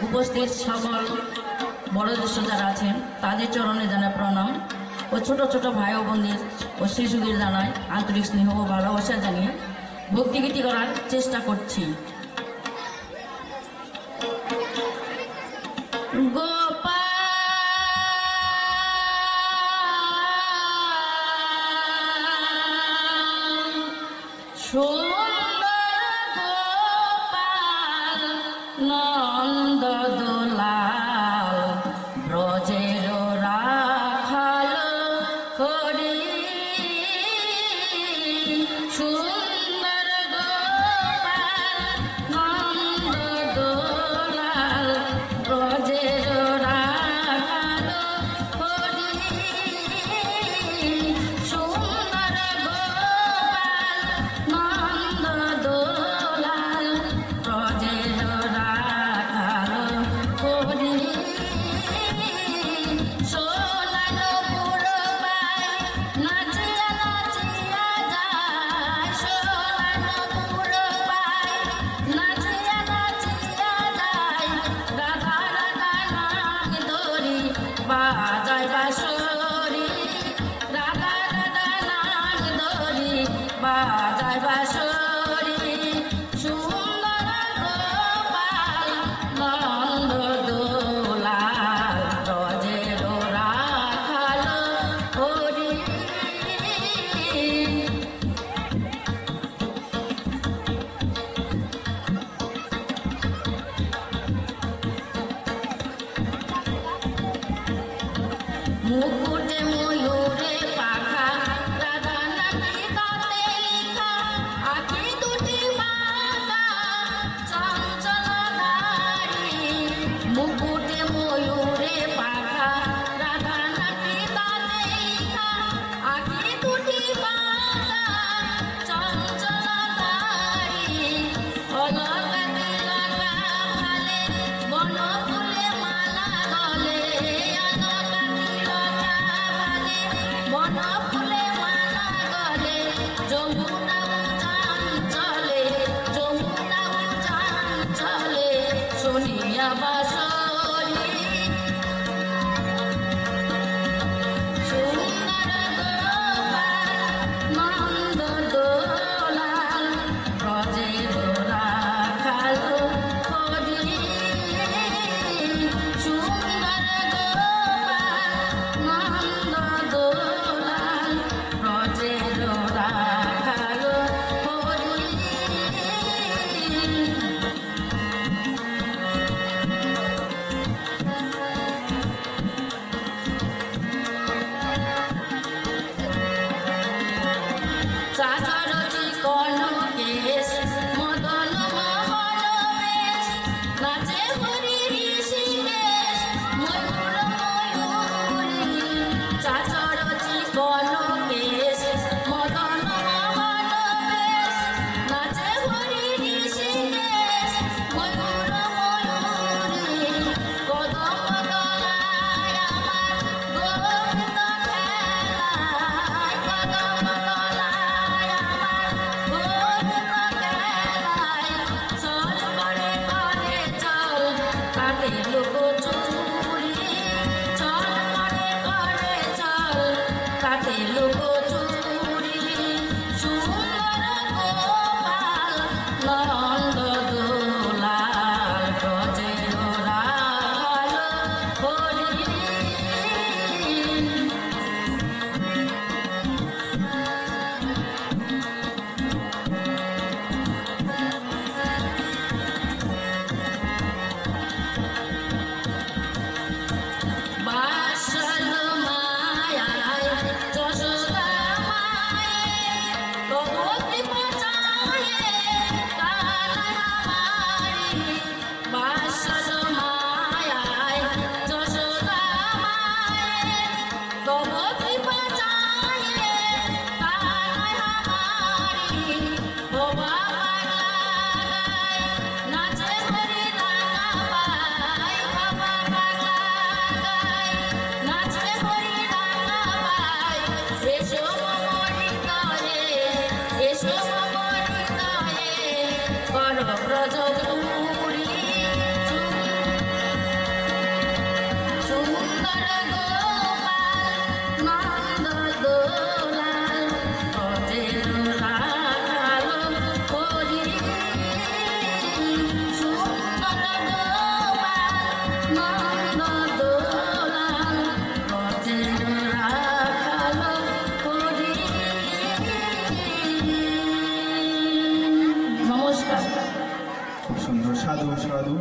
উপস্থিত সকল বড় জ্যেষ্ঠ যারা আছেন তাদের চরণে জানাই প্রণাম ও ছোট ছোট ভাই ও বোনদের ও শিশুদের জানাই আন্তরিক স্নেহ ও ভালোবাসা জানিয়ে ভক্তিগীতি করার চেষ্টা করছি। বাজায় বাঁশরি রাধা রাধা নাম ধরি বাজায় বাঁশরি সুন্দর গোপাল নন্দ দোলাল ব্রজের রাখাল হরি। মুকুটে ময়ূরে পাখা রাধা নাকি তাতে লেখা আঁখি দুটি বাঁকা চঞ্চল নারী। মুকুটে ময়ূরে পাখা রাধা নাকি তাতে লেখা আঁখি দুটি বাঁকা চঞ্চল নারী। অলকা তিলকা ভালে বন ফুলে মালা গলে বন ফুলে মালা গলে যমুনা উজান চলে যমুনা উজান চলে শুনিয়া বাঁশরি সুন্দর গোপাল নন্দ দোলাল ব্রজের রাখাল হরি। সুন্দর গোপাল নন্দ দোলাল ব্রজের রাখাল হরি। চাচর চিকন কেশ মদন মোহন বেশ নাচে হরি ঋষিকেশ ময়ূর ময়ূরী। চাচর চিকন কেশ মদন মোহন বেশ নাচে হরি ঋষিকেশ ময়ূর ময়ূরী। কদম তলায় আমার গোবিন্দ খেলায় কদম তলায় আমার গোবিন্দ খেলায় চল করে করে চল কাটে লোক চুরি চল করে করে চল কাটে লোক চুরি। সুন্দর গোপাল নন্দ দোলাল ব্রজের রাখাল হরি। সাধু সাধু